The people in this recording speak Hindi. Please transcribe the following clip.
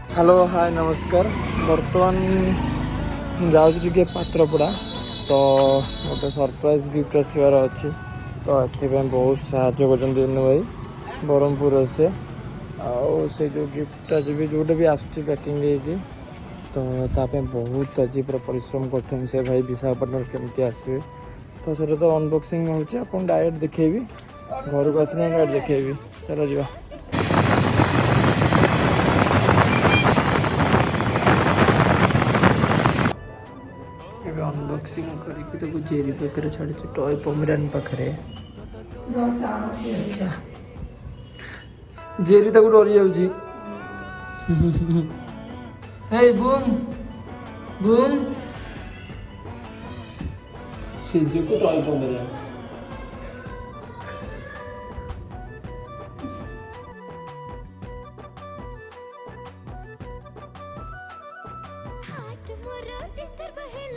हेलो हाय नमस्कार। बर्तमान जाऊँ टे पात्रपड़ा तो गोटे सरप्राइज गिफ्ट आसबार अच्छी तो ये बहुत साहय कर भाई ब्रह्मपुर से से जो गिफ्टा जी जोटा भी आसूँ पैकिंग तो ताप बहुत आज पूरा परिश्रम कर से भाई विशाखापट्टनम केमती आसवे तो सर तो अनबॉक्सिंग हो डायरेक्ट देखेबी घर को आसने डायरेक्ट देखेबी। चलो जी अनबॉक्सिंग करके जेरी पाखे छाड़ी टॉय पोमेरान पाखे जेरी तक डरी जाऊँगी। हे बूम बूम सिजु को टॉय पोमेरान हार्ट मोर डिस्टर्ब है